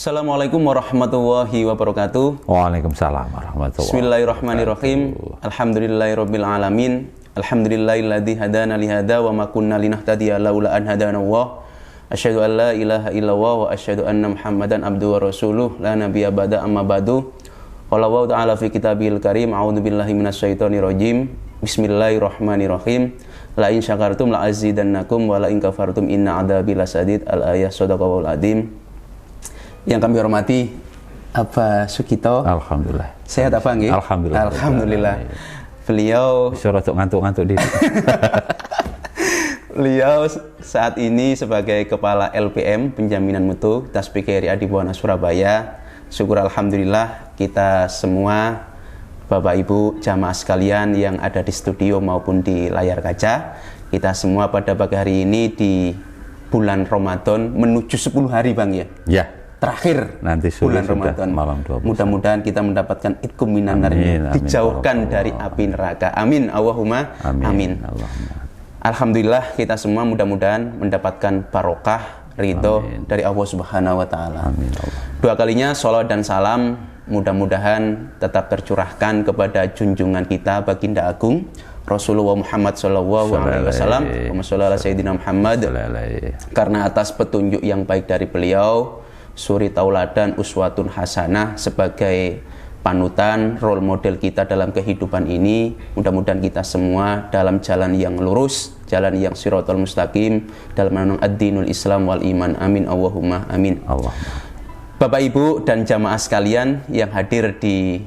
Assalamualaikum warahmatullahi wabarakatuh. Waalaikumsalam warahmatullahi Bismillahirrahmanirrahim. Alhamdulillahirabbil alamin. Alhamdulillahilladzi hadana li hada wa ma kunna linahtadiya laula an hadanallah. Asyhadu an la ilaha illallah wa asyhadu anna Muhammadan abduhu wa rasuluh la nabiyya ba'da amma ba'du. Qala wa ta'ala fi kitabihil karim a'udzu billahi minasyaitonir rajim. Bismillahirrahmanirrahim. La in syakartum la azidannakum wa la in kafartum inna adzabi lasadid. Al-ayah shadaqallahul adzim. Yang kami hormati Abah Sukito. Alhamdulillah. Sehat apa nggih? Alhamdulillah. Alhamdulillah. Beliau suara ngantuk-ngantuk diri. Beliau saat ini sebagai Kepala LPM Penjaminan Mutu Tasbih KRI Adibuwana Surabaya. Syukur alhamdulillah kita semua Bapak Ibu jamaah sekalian yang ada di studio maupun di layar kaca, kita semua pada pagi hari ini di bulan Ramadan menuju 10 hari Bang ya. Ya. Terakhir nanti bulan Ramadan. Malam 20. Mudah-mudahan kita mendapatkan itqum minan nar, dijauhkan dari api neraka. Amin. Allahumma amin. Alhamdulillah kita semua mudah-mudahan mendapatkan barokah ridho dari Allah Subhanahu wa taala. Amin. Dua kalinya sholawat dan salam mudah-mudahan tetap tercurahkan kepada junjungan kita baginda agung Rasulullah Muhammad sallallahu alaihi wasallam. Allahumma sayyidina Muhammad. Karena atas petunjuk yang baik dari beliau, suri tauladan uswatun hasanah sebagai panutan, role model kita dalam kehidupan ini. Mudah-mudahan kita semua dalam jalan yang lurus, jalan yang siratal mustaqim, dalam menunang ad-dinul Islam wal iman. Amin. Allahumma amin. Bapak Ibu dan jamaah sekalian yang hadir di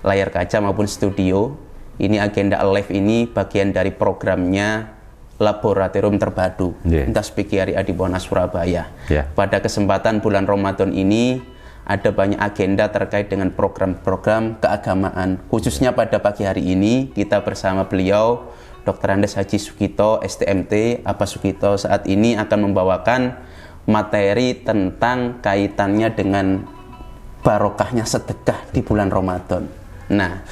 layar kaca maupun studio, ini agenda live ini bagian dari programnya Laboratorium Terpadu Tasbih KRI Adibuwana Surabaya. Pada kesempatan bulan Ramadan ini ada banyak agenda terkait dengan program-program keagamaan. Khususnya pada pagi hari ini kita bersama beliau Dr. Andes Haji Sukito STMT. Abah Sukito saat ini akan membawakan materi tentang kaitannya dengan barokahnya sedekah di bulan Ramadan. Nah,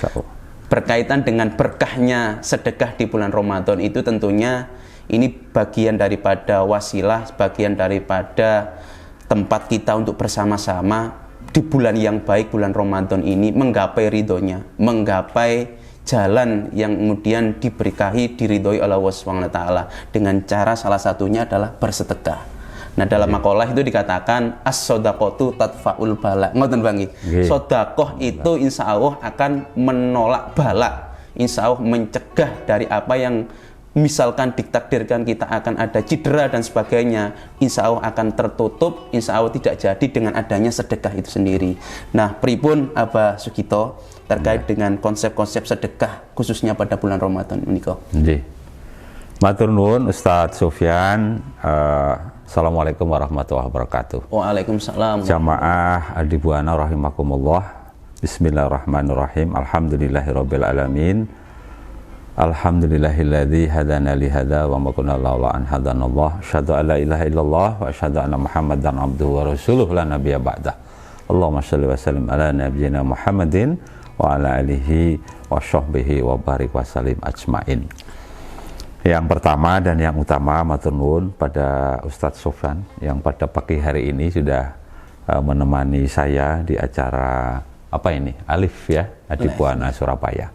berkaitan dengan berkahnya sedekah di bulan Ramadan itu tentunya ini bagian daripada wasilah, bagian daripada tempat kita untuk bersama-sama di bulan yang baik, bulan Ramadan ini menggapai ridhonya, menggapai jalan yang kemudian diberkahi, diridhoi oleh Allah SWT dengan cara salah satunya adalah bersedekah. Nah, dalam makalah itu dikatakan as-sodaqotu tadfa'ul bala. Ngoten Bang. Sodakoh itu insya Allah akan menolak bala. Insya Allah mencegah dari apa yang misalkan ditakdirkan kita akan ada cedera dan sebagainya. Insya Allah akan tertutup. Insya Allah tidak jadi dengan adanya sedekah itu sendiri. Nah, pripun Abah Sukito terkait dengan konsep-konsep sedekah khususnya pada bulan Ramadan menika? Nggih. Matur nuwun Ustadz Sofyan. Assalamualaikum warahmatullahi wabarakatuh. Waalaikumsalam. Jamaah Adibuwana rahimakumullah. Bismillahirrahmanirrahim. Alhamdulillahirabbil alamin. Alhamdulillahilladzi hadana li hada wa ma kunna laula an hadanallah. Asyhadu an la ilaha illallah wa asyhadu anna Muhammadan abduhu wa rasuluh la nabiyya ba'da. Allahumma shalli wa sallim ala nabiyyina Muhammadin wa ala alihi wa sahbihi wa barik wa sallim ajmain. Yang pertama dan yang utama matur nuwun pada Ustadz Sofyan yang pada pagi hari ini sudah menemani saya di acara apa ini? Alif ya, Adibuwana Surabaya.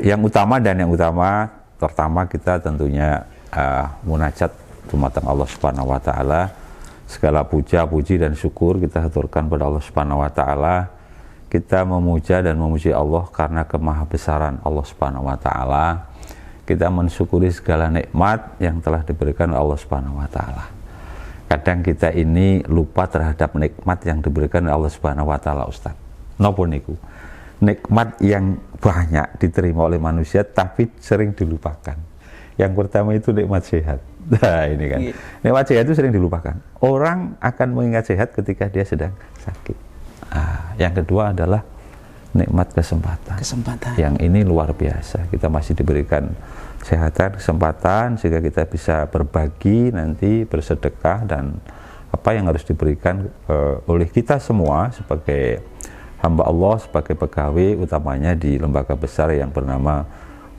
Yang utama dan yang utama pertama kita tentunya munajat dumateng Allah Subhanahu wa taala. Segala puja, puji dan syukur kita haturkan pada Allah Subhanahu wa taala. Kita memuja dan memuji Allah karena kemahabesaran Allah Subhanahu wa taala. Kita mensyukuri segala nikmat yang telah diberikan oleh Allah Subhanahu wa taala. Kadang kita ini lupa terhadap nikmat yang diberikan oleh Allah Subhanahu wa taala, Ustaz. Napa niku? Nikmat yang banyak diterima oleh manusia tapi sering dilupakan. Yang pertama itu nikmat sehat. Nah, ini kan. Nikmat sehat itu sering dilupakan. Orang akan mengingat sehat ketika dia sedang sakit. Yang kedua adalah nikmat kesempatan. Yang ini luar biasa. Kita masih diberikan kesehatan, kesempatan sehingga kita bisa berbagi nanti, bersedekah dan apa yang harus diberikan oleh kita semua sebagai hamba Allah, sebagai pegawai utamanya di lembaga besar yang bernama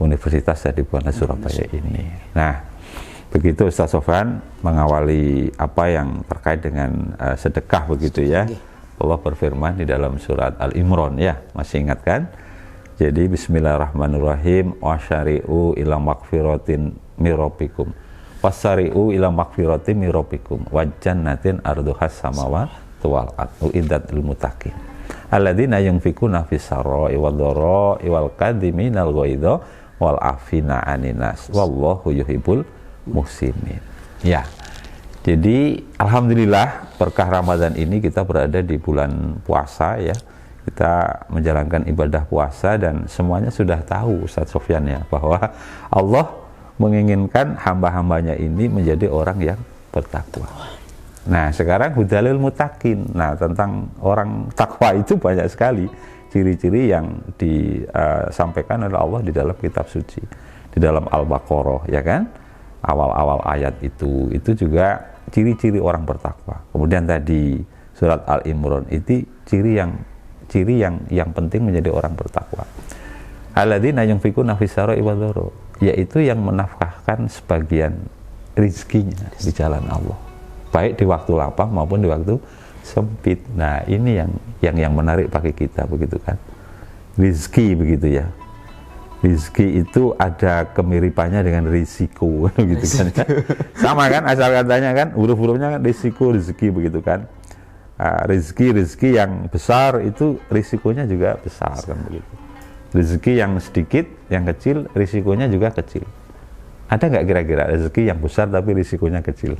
Universitas Adibuwana Surabaya ini. Nah, Begitu Ustaz Sofwan mengawali apa yang terkait dengan sedekah begitu ya. Allah berfirman di dalam surat Al-Imran ya, masih ingat kan? Jadi bismillahirrahmanirrahim, wasyari'u ila magfiratin mirabbikum. Wasari'u ila magfiratin mirabbikum wa jannatin arduhas samawati wal ardu iddat lil muttaqin. Alladzina yunfikuna fis sarra'i wad dharra'i wal kadhiminal ghaidha wal afina 'anin nas wallahu yuhibbul muhsinin. Ya. Jadi alhamdulillah berkah Ramadan ini kita berada di bulan puasa ya. Kita menjalankan ibadah puasa dan semuanya sudah tahu Ustaz Sofyan ya, bahwa Allah menginginkan hamba-hambanya ini menjadi orang yang bertakwa. Nah sekarang hudalil mutakin. Nah tentang orang takwa itu banyak sekali ciri-ciri yang disampaikan oleh Allah di dalam kitab suci, di dalam Al-Baqarah ya kan, awal-awal ayat itu juga ciri-ciri orang bertakwa. Kemudian tadi surat Al-Imran itu ciri yang penting menjadi orang bertakwa. Alladzina yunfikuna fis sarra'i wad dharra, yaitu yang menafkahkan sebagian rizkinya di jalan Allah, baik di waktu lapang maupun di waktu sempit. Nah, ini yang menarik bagi kita begitu kan. Rizki begitu ya. Rizki itu ada kemiripannya dengan risiko gitu kan. Sama kan asal katanya kan, huruf-hurufnya kan risiko, rezeki begitu kan. Rezeki yang besar itu risikonya juga besar kan begitu. Rezeki yang sedikit, yang kecil, risikonya juga kecil. Ada nggak kira-kira rezeki yang besar tapi risikonya kecil?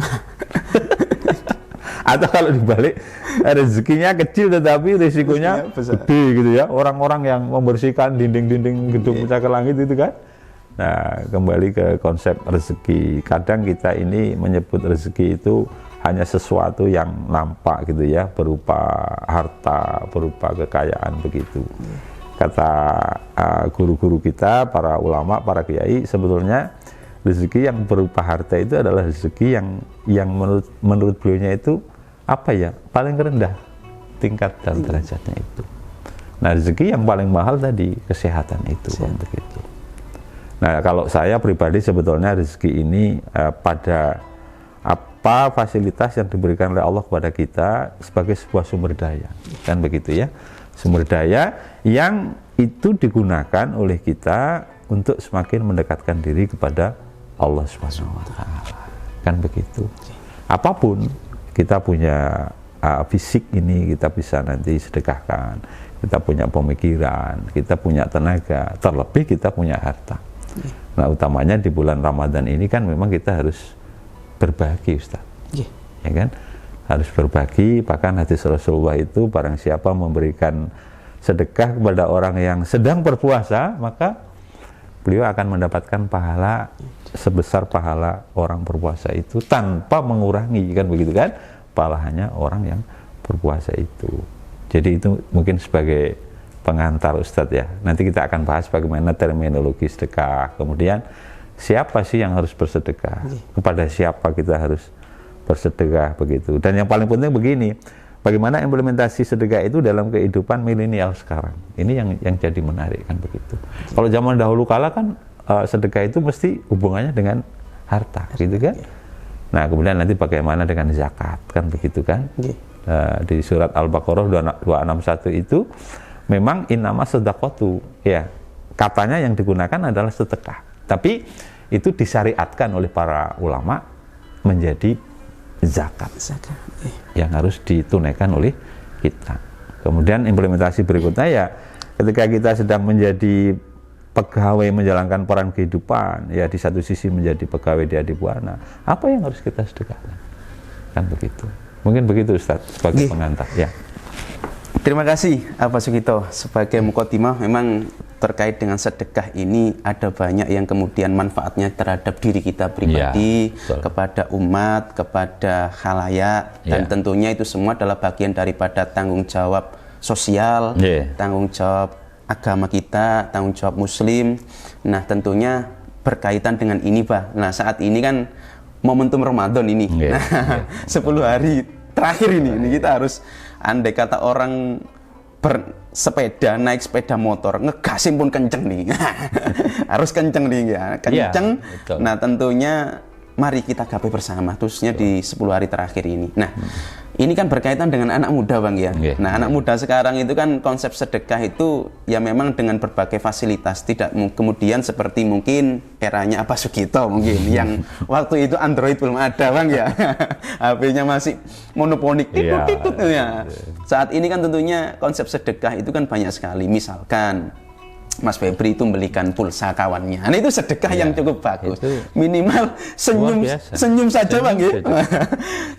Atau kalau dibalik, rezekinya kecil tetapi risikonya gede gitu ya. Orang-orang yang membersihkan dinding-dinding gedung pencakar langit itu kan. Nah, kembali ke konsep rezeki. Kadang kita ini menyebut rezeki itu hanya sesuatu yang nampak gitu ya, berupa harta, berupa kekayaan begitu. Kata guru-guru kita, para ulama, para kiai, sebetulnya rezeki yang berupa harta itu adalah rezeki yang menurut beliaunya itu apa ya, paling rendah tingkat dan derajatnya itu. Nah rezeki yang paling mahal tadi kesehatan itu kan begitu. Nah kalau saya pribadi sebetulnya rezeki ini pada apa fasilitas yang diberikan oleh Allah kepada kita sebagai sebuah sumber daya kan begitu ya, sumber daya yang itu digunakan oleh kita untuk semakin mendekatkan diri kepada Allah Subhanahu wa Ta'ala kan begitu. Apapun kita punya fisik ini kita bisa nanti sedekahkan, kita punya pemikiran, kita punya tenaga, terlebih kita punya harta. Nah utamanya di bulan Ramadan ini kan memang kita harus berbagi Ustaz, ya kan, harus berbagi. Bahkan hadis Rasulullah itu barang siapa memberikan sedekah kepada orang yang sedang berpuasa maka beliau akan mendapatkan pahala sebesar pahala orang berpuasa itu tanpa mengurangi kan begitu kan pahalanya orang yang berpuasa itu. Jadi itu mungkin sebagai pengantar Ustadz ya. Nanti kita akan bahas bagaimana terminologi sedekah, kemudian siapa sih yang harus bersedekah, kepada siapa kita harus bersedekah begitu. Dan yang paling penting begini, bagaimana implementasi sedekah itu dalam kehidupan milenial sekarang. Ini yang jadi menarik kan begitu. Kalau zaman dahulu kala kan sedekah itu mesti hubungannya dengan harta gitu kan. Nah kemudian nanti bagaimana dengan zakat kan begitu kan. Di surat Al-Baqarah 261 itu memang innama sedaqatu ya, katanya yang digunakan adalah sedekah. Tapi itu disyariatkan oleh para ulama menjadi zakat yang harus ditunaikan oleh kita. Kemudian implementasi berikutnya ya ketika kita sedang menjadi pegawai menjalankan peran kehidupan ya, di satu sisi menjadi pegawai di Adibuana, apa yang harus kita sedekahkan kan begitu. Mungkin begitu Ustaz sebagai pengantar ya. Terima kasih Pak Sugito sebagai mukadimah. Memang terkait dengan sedekah ini ada banyak yang kemudian manfaatnya terhadap diri kita pribadi, kepada umat, kepada khalayak, dan tentunya itu semua adalah bagian daripada tanggung jawab sosial, tanggung jawab agama kita, tanggung jawab muslim. Nah tentunya berkaitan dengan ini Pak. Nah saat ini kan momentum Ramadan ini, 10 hari terakhir ini kita harus, andai kata orang bersepeda, naik sepeda motor, ngegasin pun kenceng nih, harus kenceng nih ya, kenceng. Nah tentunya mari kita gapai bersama, khususnya di 10 hari terakhir ini. Nah, ini kan berkaitan dengan anak muda, Bang ya. Nah, anak muda sekarang itu kan konsep sedekah itu ya memang dengan berbagai fasilitas, tidak kemudian seperti mungkin eranya Pak Sugito mungkin yang waktu itu Android belum ada, Bang ya. HP-nya masih monoponik titut ya. Saat ini kan tentunya konsep sedekah itu kan banyak sekali. Misalkan Mas Febri itu membelikan pulsa kawannya. Nah, itu sedekah yang cukup bagus. Minimal senyum saja, Bang ya.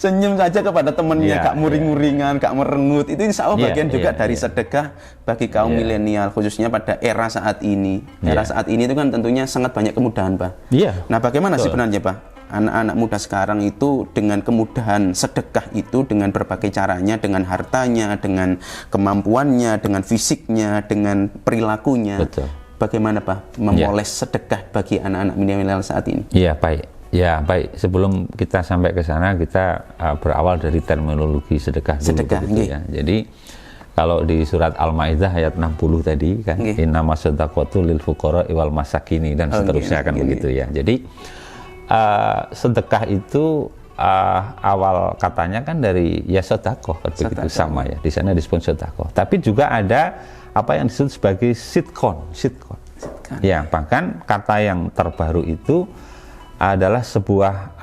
Senyum saja kepada temannya, gak muring-muringan, gak merengut. Itu insya Allah bagian juga dari sedekah bagi kaum milenial, khususnya pada era saat ini. Era saat ini itu kan tentunya sangat banyak kemudahan, Pak. Nah, bagaimana sebenarnya, Pak? Anak-anak muda sekarang itu dengan kemudahan sedekah itu dengan berbagai caranya, dengan hartanya, dengan kemampuannya, dengan fisiknya, dengan perilakunya. Betul. Bagaimana, Pak, memoles sedekah bagi anak-anak milenial saat ini? Iya, baik. Ya, baik. Sebelum kita sampai ke sana, kita berawal dari terminologi sedekah dulu. Sedekah, ya. Jadi kalau di surat Al-Maidah ayat 60 tadi kan, innamas shadaqatu lil fuqara wal masakini dan seterusnya kan begitu ya. Jadi sedekah itu awal katanya kan dari ya sedekah begitu sama ya. Di sana disebut sedekah. Tapi juga ada apa yang disebut sebagai sitkon. Ya, bahkan kata yang terbaru itu adalah sebuah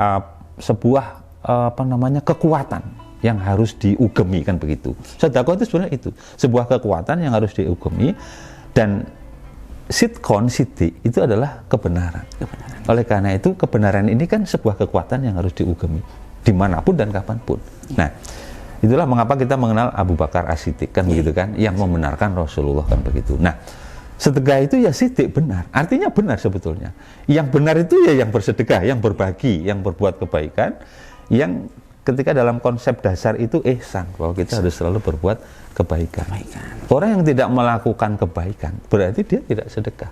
apa namanya kekuatan yang harus diugemi kan begitu. Sedekah itu sebenarnya itu sebuah kekuatan yang harus diugemi, dan sidik itu adalah kebenaran. Oleh karena itu kebenaran ini kan sebuah kekuatan yang harus diugemi dimanapun dan kapanpun. Nah, itulah mengapa kita mengenal Abu Bakar As-Siddiq kan begitu kan, yang membenarkan Rasulullah kan begitu. Nah, sedekah itu ya sidik benar, artinya benar sebetulnya. Yang benar itu ya yang bersedekah, yang berbagi, yang berbuat kebaikan, yang ketika dalam konsep dasar itu ihsan, bahwa kita harus selalu berbuat kebaikan. Orang yang tidak melakukan kebaikan berarti dia tidak sedekah.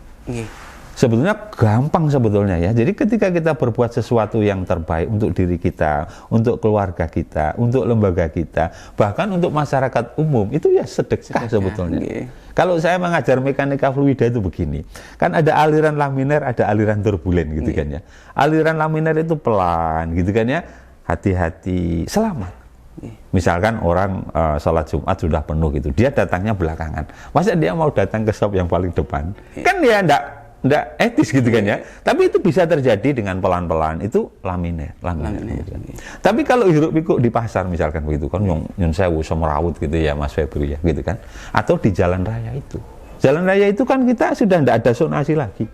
Sebetulnya gampang sebetulnya ya. Jadi ketika kita berbuat sesuatu yang terbaik untuk diri kita, untuk keluarga kita, untuk lembaga kita, bahkan untuk masyarakat umum, itu ya sedekah sebetulnya. Kalau saya mengajar mekanika fluida itu begini, kan ada aliran laminer, ada aliran turbulen gitu kan ya. Aliran laminer itu pelan gitu kan ya, hati-hati, selamat. Misalkan orang sholat Jumat sudah penuh gitu, dia datangnya belakangan, masa dia mau datang ke shop yang paling depan? Kan dia enggak etis gitu kan ya. Tapi itu bisa terjadi dengan pelan-pelan, itu laminer. Tapi kalau hiruk pikuk di pasar misalkan begitu kan, nyun sewu semerawut gitu ya Mas Febri ya gitu kan, atau di jalan raya itu. Jalan raya itu kan kita sudah enggak ada zonasi lagi.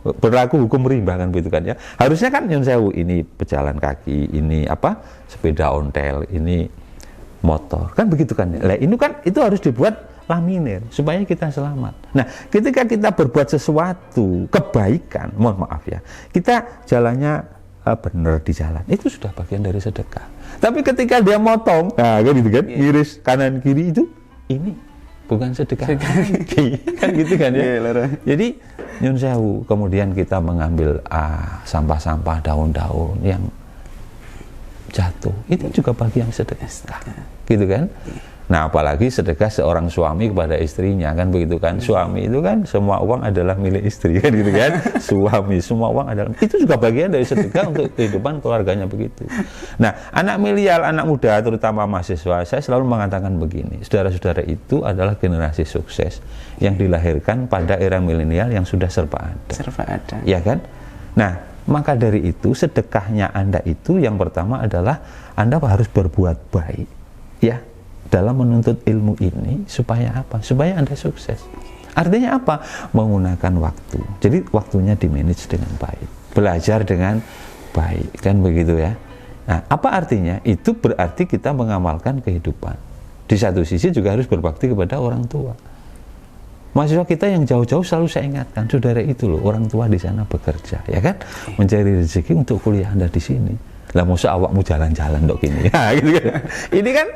Berlaku hukum rimba kan begitu kan ya. Harusnya kan nyun sewu, ini pejalan kaki, ini apa sepeda ontel, ini motor kan begitu kan ya. Nah, ini kan itu harus dibuat laminir supaya kita selamat. Nah, ketika kita berbuat sesuatu kebaikan, mohon maaf ya, kita jalannya benar di jalan, itu sudah bagian dari sedekah. Tapi ketika dia motong, nah kan gitu kan, iris kanan kiri, itu ini bukan sedekah lagi kan gitu kan ya. Jadi nyun sewu, kemudian kita mengambil sampah-sampah, daun-daun yang jatuh, itu juga bagian sedekah gitu kan. Nah, apalagi sedekah seorang suami kepada istrinya kan begitu kan. Suami itu kan semua uang adalah milik istri kan gitu kan. Suami semua uang adalah, itu juga bagian dari sedekah untuk kehidupan keluarganya begitu. Nah, anak milenial, anak muda terutama mahasiswa, saya selalu mengatakan begini, saudara-saudara itu adalah generasi sukses yang dilahirkan pada era milenial yang sudah serba ada. Ya kan? Nah, maka dari itu sedekahnya Anda itu yang pertama adalah Anda harus berbuat baik ya dalam menuntut ilmu ini. Supaya apa? Supaya Anda sukses. Artinya apa? Menggunakan waktu. Jadi waktunya dimanage dengan baik, belajar dengan baik kan begitu ya. Nah, apa artinya? Itu berarti kita mengamalkan kehidupan. Di satu sisi juga harus berbakti kepada orang tua. Mahasiswa kita yang jauh-jauh selalu saya ingatkan, saudara itu loh, orang tua di sana bekerja, ya kan, mencari rezeki untuk kuliah Anda di sini. Lah masa awakmu jalan-jalan dok ini, ya, gitu kan. Ini kan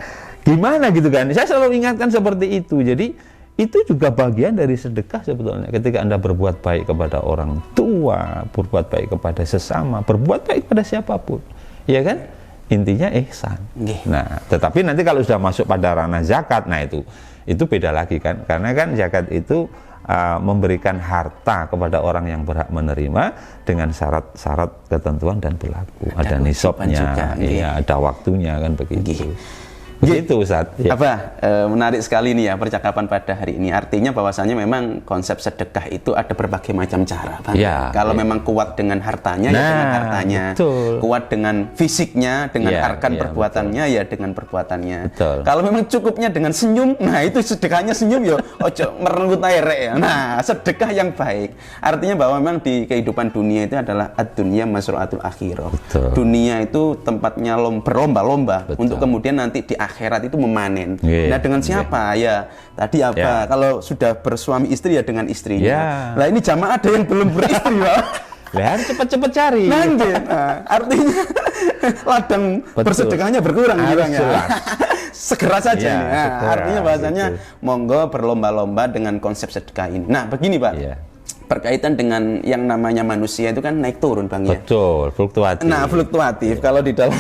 gimana gitu kan? Saya selalu ingatkan seperti itu. Jadi itu juga bagian dari sedekah sebetulnya. Ketika Anda berbuat baik kepada orang tua, berbuat baik kepada sesama, berbuat baik kepada siapapun, ya kan? Intinya ihsan. Nah, tetapi nanti kalau sudah masuk pada ranah zakat, nah itu beda lagi kan, karena kan zakat itu memberikan harta kepada orang yang berhak menerima dengan syarat-syarat ketentuan dan berlaku. Ada nisabnya, ya, ada waktunya kan begitu. Begitu Ustaz. Ya. Menarik sekali nih ya percakapan pada hari ini. Artinya bahwasanya memang konsep sedekah itu ada berbagai macam cara, Bang. Ya, kalau memang kuat dengan hartanya ya dengan hartanya. Betul. Kuat dengan fisiknya, dengan arkan perbuatannya betul. Ya dengan perbuatannya. Betul. Kalau memang cukupnya dengan senyum, nah itu sedekahnya senyum ya. Ojo merenggut air ya. Nah, sedekah yang baik. Artinya bahwa memang di kehidupan dunia itu adalah ad-dunya masru'atul akhirah. Dunia itu tempatnya berlomba-lomba untuk kemudian nanti di akhirat itu memanen. Nah dengan siapa? Ya tadi apa? Kalau sudah bersuami istri ya dengan istrinya. Nah ini jamaah ada yang belum beristri, Pak. Harus cepat-cepat cari. Artinya ladang bersedekahnya berkurang ya. Segera saja. Artinya bahasanya monggo berlomba-lomba dengan konsep sedekah ini. Nah begini Pak. Berkaitan dengan yang namanya manusia itu kan naik turun Bang ya. Betul, fluktuatif. Nah fluktuatif. Kalau di dalam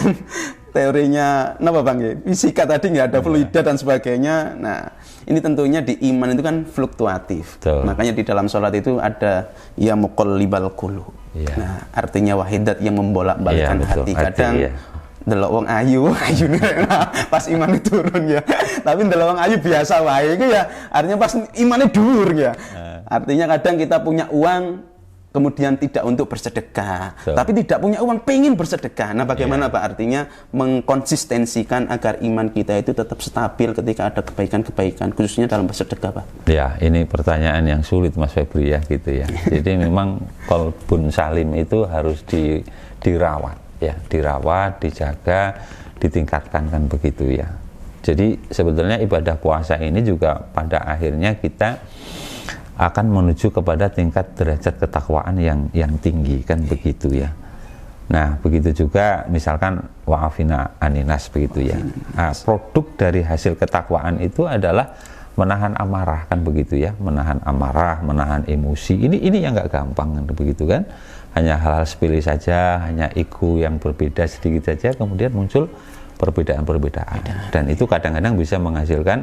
teorinya kenapa Bang ya? Fisika tadi nggak ada fluida dan sebagainya. Nah, ini tentunya di iman itu kan fluktuatif. Betul. Makanya di dalam sholat itu ada ya muqallibal qulub. Nah, artinya wahidat yang membolak-balikkan hati. Kadang delok wong ayu nah, pas iman itu turun ya. Tapi delok wong ayu biasa wae itu ya artinya pas imannya dhuwur ya. Artinya kadang kita punya uang kemudian tidak untuk bersedekah, tapi tidak punya uang pengen bersedekah. Nah bagaimana Pak artinya mengkonsistensikan agar iman kita itu tetap stabil ketika ada kebaikan-kebaikan khususnya dalam bersedekah Pak? Ya ini pertanyaan yang sulit Mas Febri ya gitu ya. Jadi memang qalbun salim itu harus dirawat ya, dirawat, dijaga, ditingkatkan kan begitu ya. Jadi sebetulnya ibadah puasa ini juga pada akhirnya kita akan menuju kepada tingkat derajat ketakwaan yang tinggi kan begitu ya. Nah begitu juga misalkan wa'afina aninas begitu ya. Nah, produk dari hasil ketakwaan itu adalah menahan amarah kan begitu ya, menahan amarah, menahan emosi. Ini yang nggak gampang kan begitu kan. Hanya hal-hal sepele saja, hanya ego yang berbeda sedikit saja, kemudian muncul perbedaan-perbedaan. Dan itu kadang-kadang bisa menghasilkan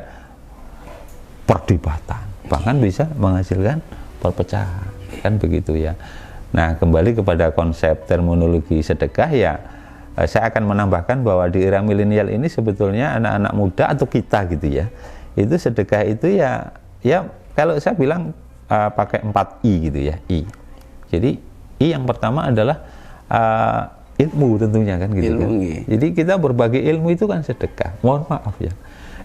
perdebatan, bahkan bisa menghasilkan perpecahan kan begitu ya. Nah kembali kepada konsep terminologi sedekah ya, saya akan menambahkan bahwa di era milenial ini sebetulnya anak-anak muda atau kita gitu ya, itu sedekah itu ya kalau saya bilang pakai 4 I gitu ya, I. Jadi I yang pertama adalah ilmu tentunya kan gitu kan. Jadi kita berbagi ilmu itu kan sedekah. Mohon maaf ya,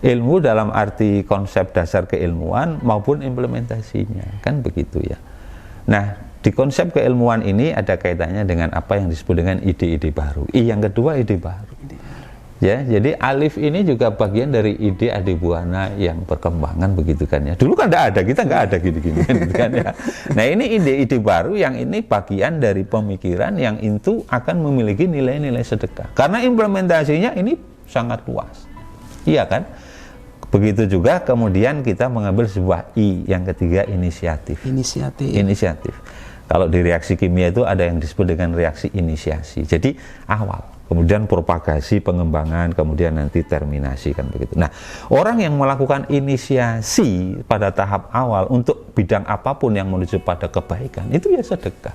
ilmu dalam arti konsep dasar keilmuan maupun implementasinya kan begitu ya. Nah di konsep keilmuan ini ada kaitannya dengan apa yang disebut dengan ide-ide baru. Yang kedua ide baru ya. Jadi alif ini juga bagian dari ide adibuana yang berkembangan begitu kan ya. Dulu kan tidak ada, kita nggak ada gini-gini kan ya. Nah ini ide-ide baru yang ini bagian dari pemikiran yang itu akan memiliki nilai-nilai sedekah karena implementasinya ini sangat luas, iya kan. Begitu juga kemudian kita mengambil sebuah I yang ketiga, inisiatif. Kalau di reaksi kimia itu ada yang disebut dengan reaksi inisiasi. Jadi awal, kemudian propagasi, pengembangan, kemudian nanti terminasi kan begitu. Nah, orang yang melakukan inisiasi pada tahap awal untuk bidang apapun yang menuju pada kebaikan itu ya sedekah.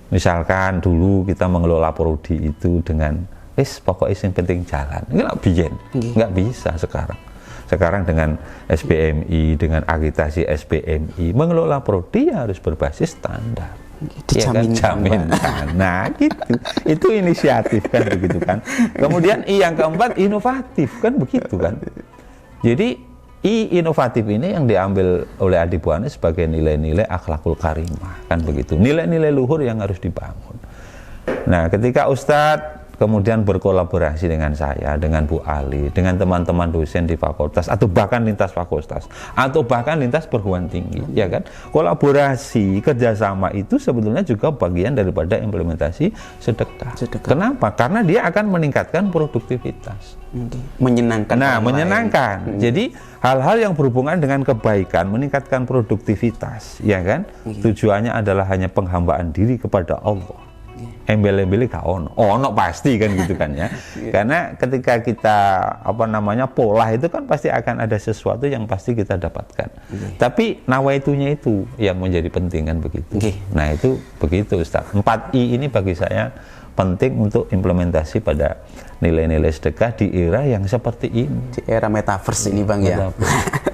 Misalkan dulu kita mengelola prodi itu dengan pokoknya yang penting jalan. Nggak bisa sekarang. Sekarang dengan SBMI, dengan agitasi SBMI, mengelola prodi harus berbasis standar. Dijaminkan. Nah, gitu. Itu inisiatif kan begitu kan. Kemudian I yang keempat inovatif kan begitu kan. Jadi I inovatif ini yang diambil oleh Adibuana sebagai nilai-nilai akhlakul karimah kan begitu. Nilai-nilai luhur yang harus dibangun. Nah, ketika Ustadz kemudian berkolaborasi dengan saya, dengan Bu Ali, dengan teman-teman dosen di fakultas, atau bahkan lintas fakultas, atau bahkan lintas perguruan tinggi, ya kan? Kolaborasi, kerjasama itu sebetulnya juga bagian daripada implementasi sedekah. Kenapa? Karena dia akan meningkatkan produktivitas. Menyenangkan. Nah, menyenangkan. Jadi hal-hal yang berhubungan dengan kebaikan, meningkatkan produktivitas, ya kan? Tujuannya adalah hanya penghambaan diri kepada Allah. embel-embel gak ono pasti kan gitu kan ya. Karena ketika kita pola itu kan pasti akan ada sesuatu yang pasti kita dapatkan. Tapi nawaitunya itu yang menjadi penting kan begitu. Nah itu begitu Ustaz. 4I ini bagi saya penting untuk implementasi pada nilai-nilai sedekah di era yang seperti ini. Di era metaverse ini Bang ya.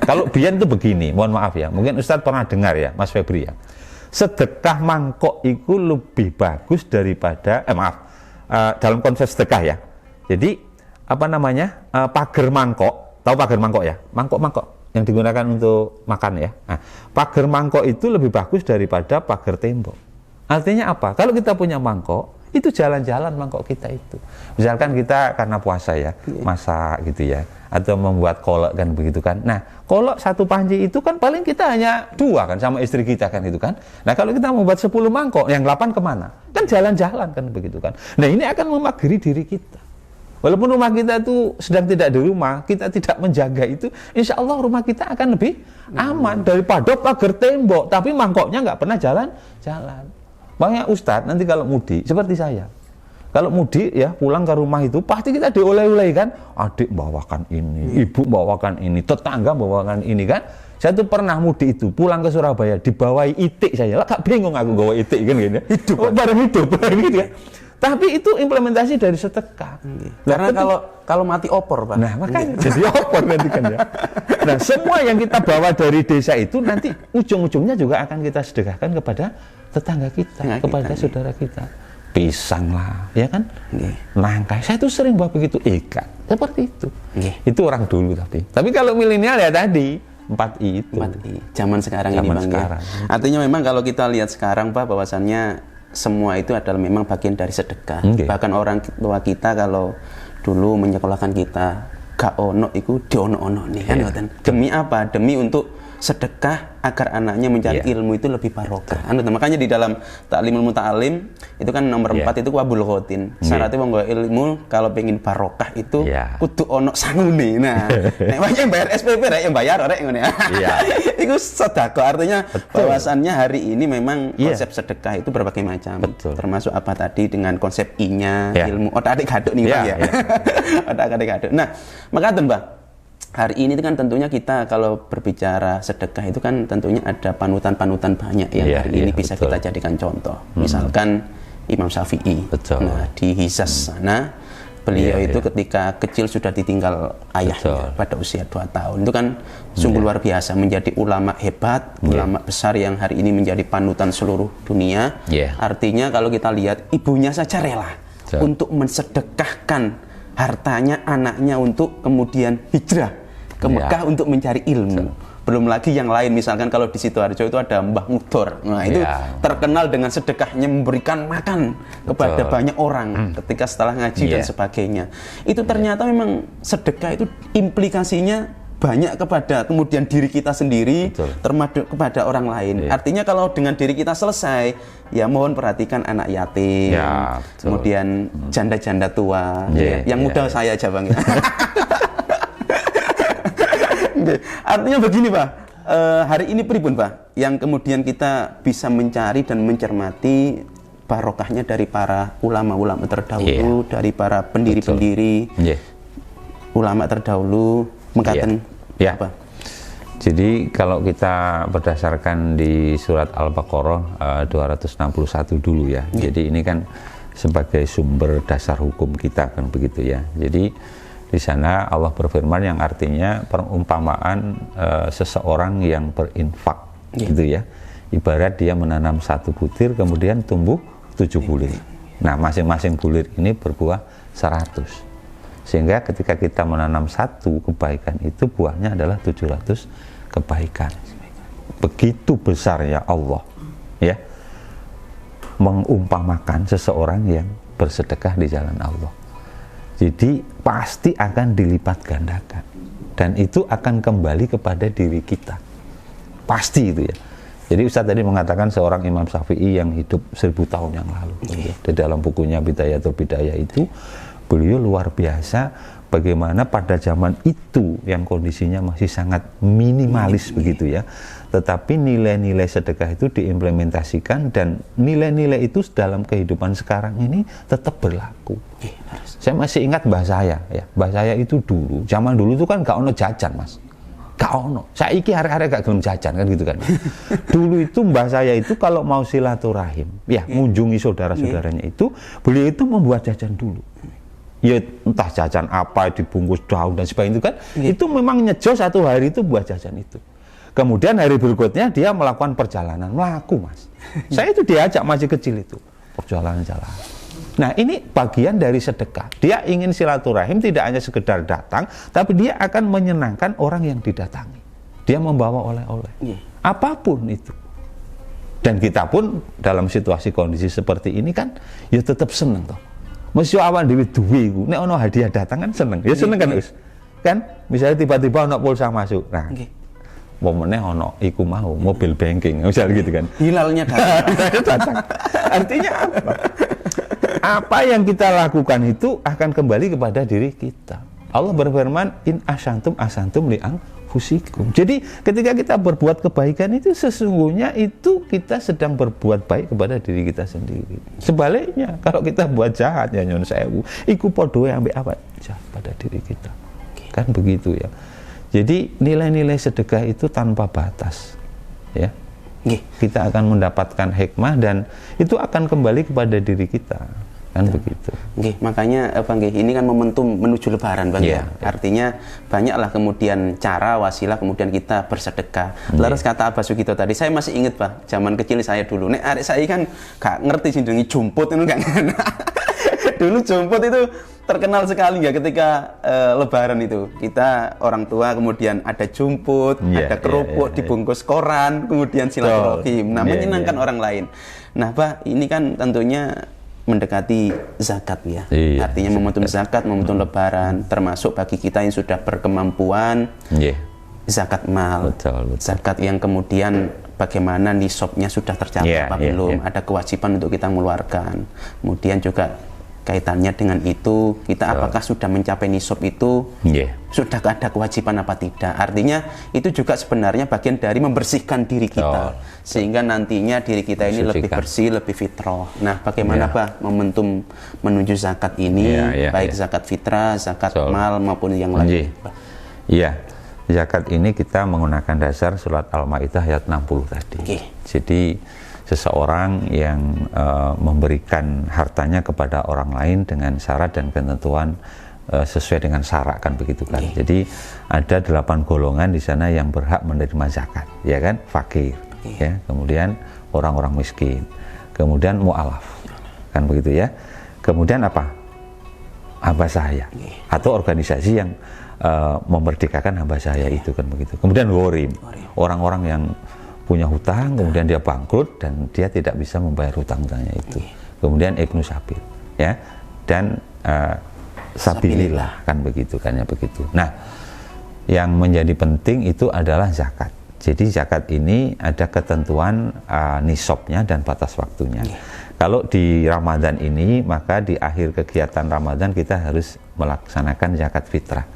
Kalau biyen itu begini, mohon maaf ya, mungkin Ustaz pernah dengar ya Mas Febri ya. Sedekah mangkok itu lebih bagus daripada dalam konsep sedekah ya. Jadi pagar mangkok, tahu pagar mangkok ya? Mangkok yang digunakan untuk makan ya. Nah, pagar mangkok itu lebih bagus daripada pagar tembok. Artinya apa? Kalau kita punya mangkok, itu jalan-jalan mangkok kita itu. Misalkan kita karena puasa ya, masak gitu ya, atau membuat kolak kan begitu kan. Nah, kolak satu panci itu kan paling kita hanya 2 kan sama istri kita kan itu kan. Nah, kalau kita membuat 10 mangkok, yang 8 kemana? Kan jalan-jalan kan begitu kan. Nah, ini akan memagari diri kita. Walaupun rumah kita itu sedang tidak di rumah, kita tidak menjaga itu, insya Allah rumah kita akan lebih aman daripada pagar tembok, tapi mangkoknya nggak pernah jalan-jalan. Makanya Ustadz nanti kalau mudik seperti saya, kalau mudik ya pulang ke rumah itu pasti kita dioleh-oleh kan, adik bawakan ini, ibu bawakan ini, tetangga bawakan ini kan. Saya tuh pernah mudik itu pulang ke Surabaya dibawai itik saya, lah gak bingung aku bawa itik kan gitu. Hidup, barang hidup gitu ya. Tapi itu implementasi dari sedekah. Karena kalau mati opor Pak. Nah makanya jadi opor nanti kan ya. Nah semua yang kita bawa dari desa itu nanti ujung-ujungnya juga akan kita sedekahkan kepada tetangga kita, kepada saudara kita. Pisang lah, ya kan? Nangka. Saya tuh sering bawa begitu ikan. Seperti itu. Itu orang dulu tapi kalau milenial ya tadi 4I itu. 4I. Zaman sekarang ini Bang ya. Artinya memang kalau kita lihat sekarang Pak bahwasannya semua itu adalah memang bagian dari sedekah. Bahkan orang tua kita kalau dulu menyekolahkan kita gak ono iku diono-ono nih kan demi apa? Demi untuk sedekah agar anaknya mencari ilmu itu lebih barokah. Makanya di dalam Ta'limul Muta'alim itu kan nomor 4 itu wabul khotin. Syaratnya wong ilmu kalau pengen barokah itu kudu ono sangune. Nah, nek wae bayar SPP rek yang bayar rek ngene. Itu sedekah artinya bahwasannya hari ini memang konsep sedekah itu berbagai macam. Termasuk apa tadi dengan konsep I-nya, ilmu otak-atik gaduk nih Bang ya. Otak-atik gaduk. Nah, maka Mbak hari ini kan tentunya kita kalau berbicara sedekah itu kan tentunya ada panutan-panutan banyak yang hari ini bisa kita jadikan contoh. Misalkan Imam Syafi'i. Nah, di Hizaz sana beliau itu ketika kecil sudah ditinggal ayahnya pada usia 2 tahun. Itu kan sungguh luar biasa menjadi ulama hebat, ulama besar yang hari ini menjadi panutan seluruh dunia. Artinya kalau kita lihat ibunya saja rela untuk mensedekahkan hartanya anaknya untuk kemudian hijrah ke Mekah untuk mencari ilmu. Belum lagi yang lain, misalkan kalau di Sidoarjo itu ada Mbah Mudor. Nah, itu terkenal dengan sedekahnya memberikan makan kepada banyak orang ketika setelah ngaji dan sebagainya. Itu ternyata memang sedekah itu implikasinya banyak kepada kemudian diri kita sendiri, termasuk kepada orang lain. Artinya kalau dengan diri kita selesai, ya mohon perhatikan anak yatim, kemudian janda-janda tua, yang muda saya aja Bang ya. Artinya begini Pak, hari ini pripun Pak, yang kemudian kita bisa mencari dan mencermati barokahnya dari para ulama-ulama terdahulu, dari para pendiri-pendiri, ulama terdahulu, mengatakan apa? Jadi kalau kita berdasarkan di surat Al-Baqarah 261 dulu ya. Jadi ini kan sebagai sumber dasar hukum kita kan begitu ya. Jadi di sana Allah berfirman yang artinya perumpamaan seseorang yang berinfak gitu ya. Ibarat dia menanam 1 butir kemudian tumbuh 7 bulir. Nah, masing-masing bulir ini berbuah 100. Sehingga ketika kita menanam 1 kebaikan itu buahnya adalah 700 kebaikan. Begitu besarnya Allah ya mengumpamakan seseorang yang bersedekah di jalan Allah. Jadi pasti akan dilipat gandakan dan itu akan kembali kepada diri kita. Pasti itu ya. Jadi Ustaz tadi mengatakan seorang Imam Syafi'i yang hidup 1000 tahun yang lalu. Di dalam bukunya Bidayatul Bidayah itu beliau luar biasa bagaimana pada zaman itu yang kondisinya masih sangat minimalis begitu ya, tetapi nilai-nilai sedekah itu diimplementasikan dan nilai-nilai itu dalam kehidupan sekarang ini tetap berlaku. Saya masih ingat mbah saya ya, mbah saya itu dulu, zaman dulu itu kan gak ono jajan Mas, gak ono. Saiki hari-hari gak gelem jajan kan gitu kan. Dulu itu mbah saya itu kalau mau silaturahim ya, mengunjungi saudara-saudaranya itu, beliau itu membuat jajan dulu. Ya entah jajan apa, dibungkus daun dan sebagainya itu kan, itu memang nyejo satu hari itu buat jajan itu. Kemudian hari berikutnya dia melakukan perjalanan, melaku Mas. Saya itu diajak masih kecil itu, perjalanan jalan. Nah ini bagian dari sedekah. Dia ingin silaturahim tidak hanya sekedar datang, tapi dia akan menyenangkan orang yang didatangi. Dia membawa oleh-oleh, apapun itu. Dan kita pun dalam situasi kondisi seperti ini kan, ya tetap seneng toh. Mesti awan dewi duwe iku, nek ono hadiah datang kan seneng. Ya seneng kan Us. Kan misalnya tiba-tiba ono pulsa masuk. Nah, momennya ono iku mau mobil banking, misalnya gitu kan. Hilalnya datang. Artinya apa? Apa yang kita lakukan itu akan kembali kepada diri kita. Allah berfirman, in asantum li anfusikum. Jadi ketika kita berbuat kebaikan itu sesungguhnya itu kita sedang berbuat baik kepada diri kita sendiri. Sebaliknya kalau kita buat jahat ya nyon sewu, iku podo ambek apa jahat pada diri kita. Kan begitu ya. Jadi nilai-nilai sedekah itu tanpa batas. Ya. Kita akan mendapatkan hikmah dan itu akan kembali kepada diri kita. Kan begitu. Makanya Bang, ini kan momentum menuju Lebaran Bang ya. Artinya banyaklah kemudian cara, wasilah kemudian kita bersedekah. Lalu kata Abah Sugito tadi, saya masih ingat Pak, zaman kecil saya dulu. Nek arek saya kan gak ngerti sindungi jumput itu kan. Dulu jumput itu terkenal sekali ya ketika Lebaran itu. Kita orang tua kemudian ada jumput, ada kerupuk dibungkus koran, kemudian silaturahim. Nah, menyenangkan orang lain. Nah, Pak, ini kan tentunya mendekati zakat ya. Artinya momentum zakat, momentum Lebaran, termasuk bagi kita yang sudah berkemampuan, zakat mal, zakat yang kemudian bagaimana nisabnya sudah tercapai apa belum, ada kewajiban untuk kita mengeluarkan. Kemudian juga kaitannya dengan itu, kita apakah sudah mencapai nisab itu, sudah ada kewajiban apa tidak. Artinya itu juga sebenarnya bagian dari membersihkan diri kita, sehingga nantinya diri kita ini lebih bersih, lebih fitrah. Nah, bagaimana Pak momentum menuju zakat ini, baik zakat fitrah, zakat mal maupun yang lain? Iya, zakat ini kita menggunakan dasar surat Al-Maidah ayat 60 tadi. Jadi seseorang yang memberikan hartanya kepada orang lain dengan syarat dan ketentuan sesuai dengan syarat kan begitu kan. Jadi ada 8 golongan di sana yang berhak menerima zakat, ya kan? Fakir, ya. Kemudian orang-orang miskin, kemudian mu'alaf, kan begitu ya. Kemudian apa? Hamba sahaya atau organisasi yang memerdekakan hamba sahaya itu kan begitu. Kemudian ghorim, orang-orang yang punya hutang, kemudian dia bangkrut dan dia tidak bisa membayar hutang-hutangnya itu. Kemudian ibnu sabil, ya, dan sabilillah kan begitu kan ya begitu. Nah, yang menjadi penting itu adalah zakat. Jadi zakat ini ada ketentuan nisabnya dan batas waktunya. Kalau di Ramadan ini, maka di akhir kegiatan Ramadan kita harus melaksanakan zakat fitrah.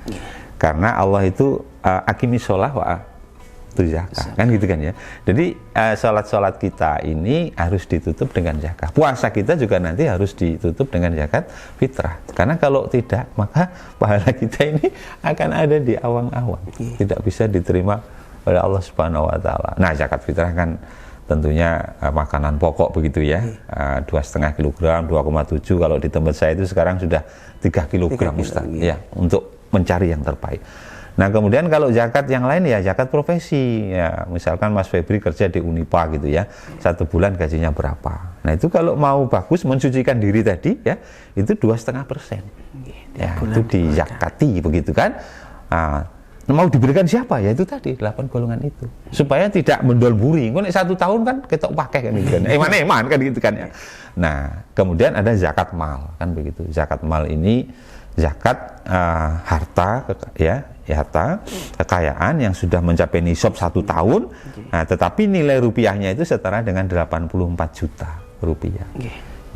Karena Allah itu aqimis sholah wa itu zakat, kan gitu kan ya. Jadi sholat-sholat kita ini harus ditutup dengan zakat. Puasa kita juga nanti harus ditutup dengan zakat fitrah. Karena kalau tidak, maka pahala kita ini akan ada di awang-awang, tidak bisa diterima oleh Allah Subhanahu Wa Taala. Nah, zakat fitrah kan tentunya makanan pokok begitu ya, 2,5 kilogram, 2,7 kalau di tempat saya itu sekarang sudah 3 kilogram Ustaz, ya, untuk mencari yang terbaik. Nah, kemudian kalau zakat yang lain ya zakat profesi ya, misalkan Mas Febri kerja di Unipa gitu ya, 1 bulan gajinya berapa. Nah, itu kalau mau bagus mensucikan diri tadi ya, itu 2,5%. Ya, itu dizakati begitu kan. Mau diberikan siapa? Ya itu tadi 8 golongan itu. Supaya tidak mendolburi. Kok 1 tahun kan ketok pakai kan gitu kan. Eman-eman kan gitu kan ya. Nah, kemudian ada zakat mal kan begitu. Zakat mal ini zakat harta ya, harta kekayaan yang sudah mencapai nisab 1 tahun, nah, tetapi nilai rupiahnya itu setara dengan 84 juta rupiah.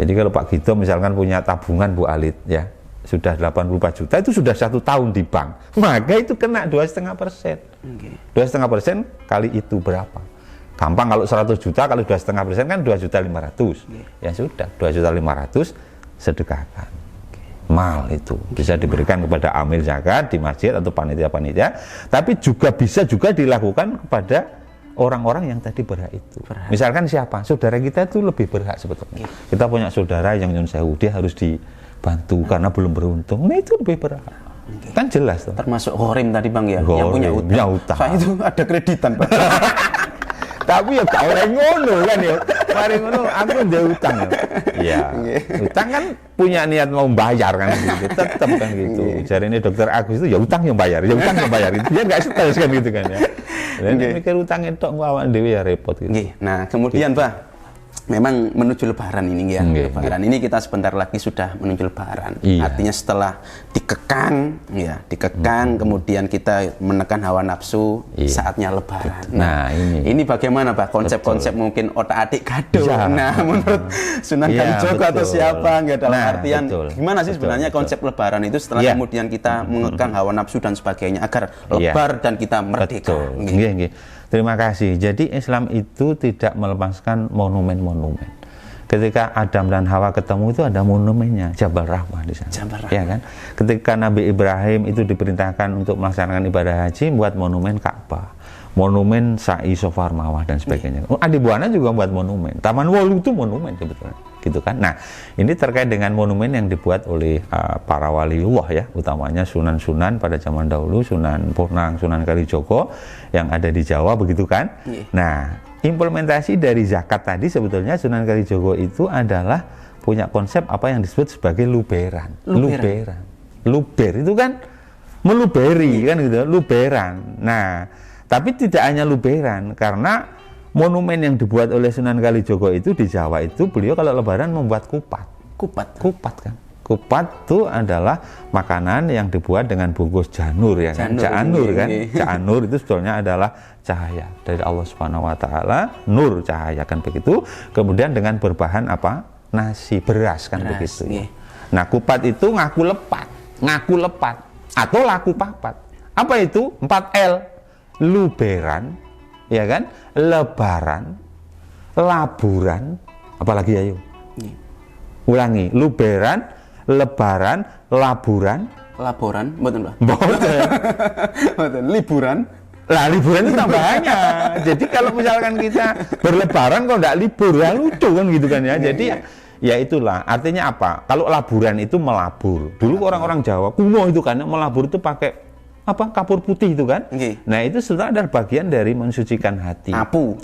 Jadi kalau Pak Gito misalkan punya tabungan Bu Alit ya sudah 84 juta itu sudah 1 tahun di bank, maka itu kena 2,5%. 2,5% kali itu berapa? Gampang, kalau 100 juta kali 2,5% kan 2.500.000. Ya sudah, 2.500.000 sedekahkan. Mal itu bisa diberikan kepada amil zakat di masjid atau panitia-panitia, tapi juga bisa juga dilakukan kepada orang-orang yang tadi berhak itu. Misalkan siapa? Saudara kita itu lebih berhak sebetulnya. Kita punya saudara yang nyun sewu, dia harus dibantu karena belum beruntung. Nah itu lebih berhak. Kan jelas tuh. Termasuk ghorim tadi Bang ya, yang Ghorim, punya utang. Saya itu ada kreditan Bang. Tapi ya gak oleh ngono kan ya. Mari ngono aku ndek utang ya. Iya. Utang kan punya niat mau bayar kan gitu. Tetap kan gitu. Jarine dokter Agus itu ya utang yang bayar, ya utang yang bayar gitu. Dia enggak stres kan gitu kan ya. Lah mikir utang entok awak dhewe ya repot gitu. Nggih. Nah, kemudian Pak, memang menuju Lebaran ini ya. Lebaran ini kita sebentar lagi sudah menuju Lebaran. Artinya setelah dikekang, kemudian kita menekan hawa nafsu, saatnya Lebaran. Nah, ini bagaimana Pak konsep-konsep mungkin otak-atik kado. Nah, menurut Sunan Kalijogo atau siapa nggak dalam artian gimana sih sebenarnya konsep Lebaran itu setelah kemudian kita mengekang hawa nafsu dan sebagainya agar lebar dan kita merdeka. Nggih. Terima kasih. Jadi Islam itu tidak melepaskan monumen-monumen. Ketika Adam dan Hawa ketemu itu ada monumennya, Jabal Rahmah di sana. Ya kan? Ketika Nabi Ibrahim itu diperintahkan untuk melaksanakan ibadah haji, buat monumen Ka'bah, monumen Sa'i Sofar Marwah dan sebagainya. Adi Buana juga buat monumen. Taman Wolu itu monumen sebetulnya. Gitu kan. Nah, ini terkait dengan monumen yang dibuat oleh para waliullah ya, utamanya sunan-sunan pada zaman dahulu, Sunan Bonang, Sunan Kalijogo yang ada di Jawa begitu kan. Nah, implementasi dari zakat tadi sebetulnya Sunan Kalijogo itu adalah punya konsep apa yang disebut sebagai luberan. Luber itu kan meluberi kan gitu, luberan. Nah, tapi tidak hanya luberan, karena monumen yang dibuat oleh Sunan Kalijogo itu di Jawa itu beliau kalau lebaran membuat kupat kan. Kupat itu adalah makanan yang dibuat dengan bungkus janur ya kan. Janur kan. Janur itu sebetulnya adalah cahaya dari Allah Subhanahu wa taala, nur cahaya kan begitu. Kemudian dengan berbahan apa? Nasi, beras kan begitu. Nah, kupat itu ngaku lepat atau laku papat. Apa itu? 4L. Luberan, ya kan? Lebaran, laburan, apalagi ayo? Ulangi, luberan, lebaran, laburan, betul Pak? Betul. Liburan. Lah liburan itu tambahannya. Jadi kalau misalkan kita berlebaran kok enggak libur, ya lucu kan gitu kan ya. Jadi ya itulah, artinya apa? Kalau laburan itu melabur. Dulu orang-orang Jawa kuno itu kan melabur itu pakai apa? Kapur putih itu kan. Nah, itu sebenarnya adalah bagian dari mensucikan hati. Apu.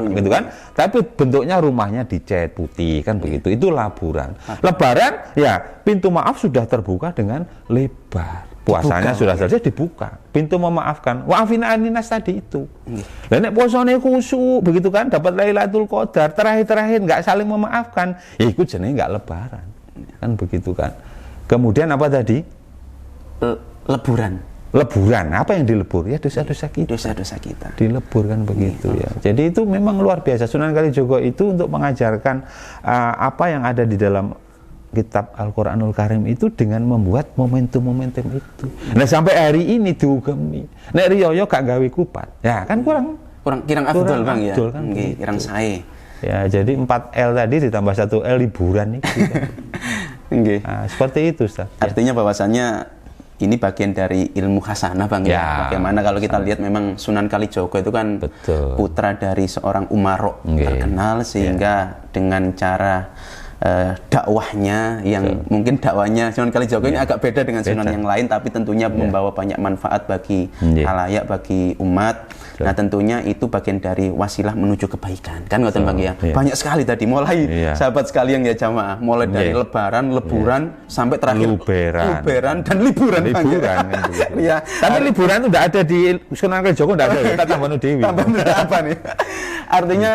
Gitu kan. Tapi bentuknya rumahnya dicat putih kan begitu. Itu laburan. Lebaran ya pintu maaf sudah terbuka dengan lebar. Puasanya sudah selesai dibuka. Pintu memaafkan. Wa'afina aninas tadi itu. Lah nek puasane khusyuk begitu kan, dapat Lailatul Qadar, terakhir enggak saling memaafkan, ya itu jenenge enggak lebaran. Kan begitu kan. Kemudian apa tadi? Leburan, apa yang dilebur? Ya dosa-dosa kita. Dilebur kan begitu ya. Jadi itu memang luar biasa. Sunan Kalijogo itu untuk mengajarkan apa yang ada di dalam kitab Al-Quranul Karim itu dengan membuat momentum-momentum itu. Nah sampai hari ini diugemi. Nek riyoyo gak gawe kupat. Ya kan kurang afdol Bang ya. Kan kurang sae. Ya jadi 4L tadi ditambah 1L liburan itu. Nah, seperti itu Ustaz. Artinya bahwasannya ini bagian dari ilmu hasanah Bang ya. Bagaimana kalau kita lihat memang Sunan Kalijogo itu kan putra dari seorang umarok terkenal sehingga dengan cara dakwahnya yang mungkin dakwahnya Sunan Kalijogo ini agak beda dengan Sunan yang lain, tapi tentunya membawa banyak manfaat bagi khalayak, bagi umat. Nah tentunya itu bagian dari wasilah menuju kebaikan kan ngoten Bang ya. Banyak sekali tadi mulai sahabat sekalian ya jamaah, mulai dari lebaran, leburan sampai terakhir luberan dan liburan Bang ya. Tapi liburan itu enggak ada di Sunan Kalijogo, enggak ada. Kita tambah dewi. Tambah apa nih? Artinya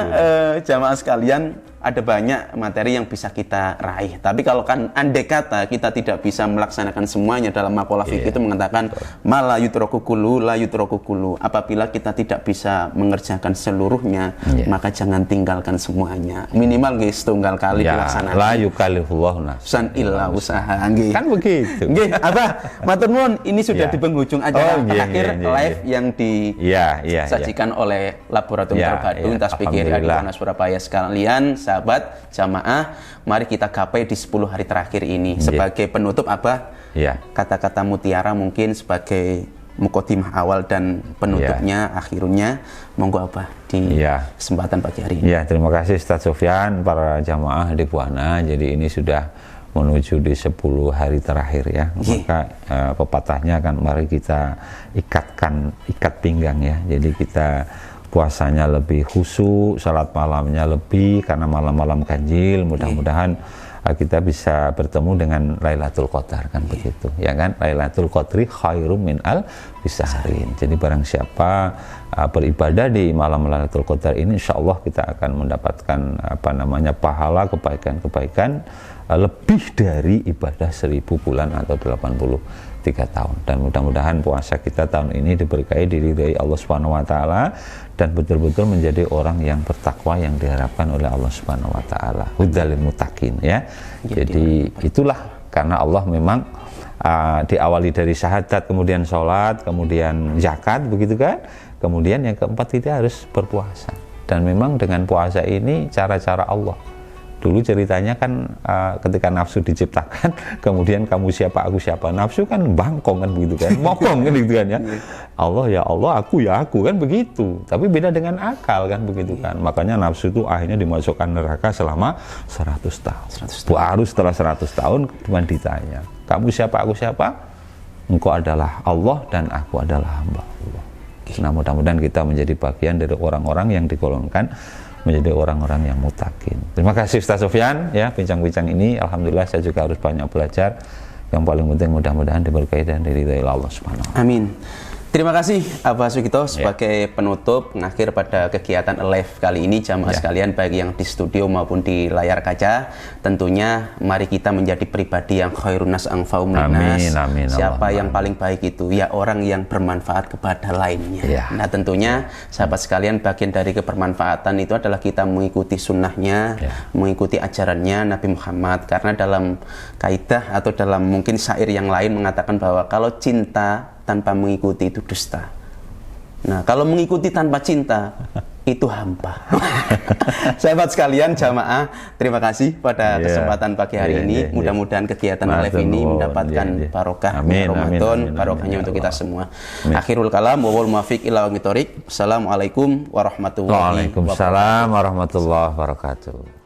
jamaah sekalian, ada banyak materi yang bisa kita raih. Tapi kalau kan andai kata kita tidak bisa melaksanakan semuanya, dalam maqalah fikih itu mengatakan mala yutraku kullu la yutraku kullu. Apabila kita tidak bisa mengerjakan seluruhnya, maka jangan tinggalkan semuanya. Minimal guys tunggal kali dilaksanakan. La yukallifullahu nafsan illa usaha. Nggih. Kan begitu. Nggih, apa? Matur nuwun, ini sudah di penghujung acara terakhir live yang disajikan oleh Laboratorium Terpadu Lintas PGRI Adipurna Surabaya sekalian. Sahabat jamaah, mari kita gapai di 10 hari terakhir ini. Sebagai penutup apa? Kata-kata mutiara mungkin sebagai muqaddimah awal dan penutupnya, akhirnya, monggo apa di kesempatan pagi hari ini. Terima kasih Ustaz Sofyan, para jamaah di Buana. Jadi ini sudah menuju di 10 hari terakhir ya. Maka pepatahnya kan mari kita ikat pinggang ya. Jadi kita puasanya lebih khusyuk, salat malamnya lebih karena malam-malam ganjil. Mudah-mudahan kita bisa bertemu dengan Lailatul Qadar kan begitu, ya kan? Lailatul Qadri khairum min al-bisahrin. Jadi barang siapa beribadah di malam Lailatul Qadar ini, insyaallah kita akan mendapatkan pahala kebaikan-kebaikan lebih dari ibadah 1000 bulan atau 83 tahun. Dan mudah-mudahan puasa kita tahun ini diberkahi, diridhai Allah Subhanahu wa taala, dan betul-betul menjadi orang yang bertakwa yang diharapkan oleh Allah Subhanahu wa taala. Hudzalil muttaqin ya. Jadi itulah karena Allah memang diawali dari syahadat, kemudian sholat, kemudian zakat, begitu kan? Kemudian yang keempat kita harus berpuasa. Dan memang dengan puasa ini cara-cara Allah. Dulu ceritanya kan ketika nafsu diciptakan, kemudian kamu siapa, aku siapa. Nafsu kan bangkong kan begitu kan, mokong kan begitu kan ya. Allah ya Allah, aku ya aku kan begitu. Tapi beda dengan akal kan begitu kan. Makanya nafsu itu akhirnya dimasukkan neraka selama 100 tahun. Baru setelah 100 tahun cuma ditanya, kamu siapa, aku siapa? Engkau adalah Allah dan aku adalah hamba Allah. Nah mudah-mudahan kita menjadi bagian dari orang-orang yang digolongkan menjadi orang-orang yang muttaqin. Terima kasih Ustaz Sofyan ya, bincang-bincang ini alhamdulillah saya juga harus banyak belajar. Yang paling penting mudah-mudahan diberkahi dan diridhai Allah Subhanahu wa taala. Amin. Terima kasih Abah Sugito sebagai penutup mengakhir pada kegiatan live kali ini jamaah sekalian, baik yang di studio maupun di layar kaca. Tentunya mari kita menjadi pribadi yang khairun nas anfa'um linnas. Siapa yang paling baik itu? Ya orang yang bermanfaat kepada lainnya. Nah tentunya sahabat sekalian, bagian dari kebermanfaatan itu adalah kita mengikuti sunnahnya, mengikuti ajarannya Nabi Muhammad. Karena dalam kaidah atau dalam mungkin syair yang lain mengatakan bahwa kalau cinta tanpa mengikuti itu dusta. Nah, kalau mengikuti tanpa cinta itu hampa. Sahabat sekalian jamaah, terima kasih pada kesempatan pagi hari ini. Mudah-mudahan kegiatan live ini mendapatkan barokah Ramadan, barokahnya untuk kita semua. Akhirul kalam wa wal muwaffiq ila aqwamit thoriq. Assalamualaikum warahmatullahi wabarakatuh. Waalaikumsalam warahmatullahi wabarakatuh.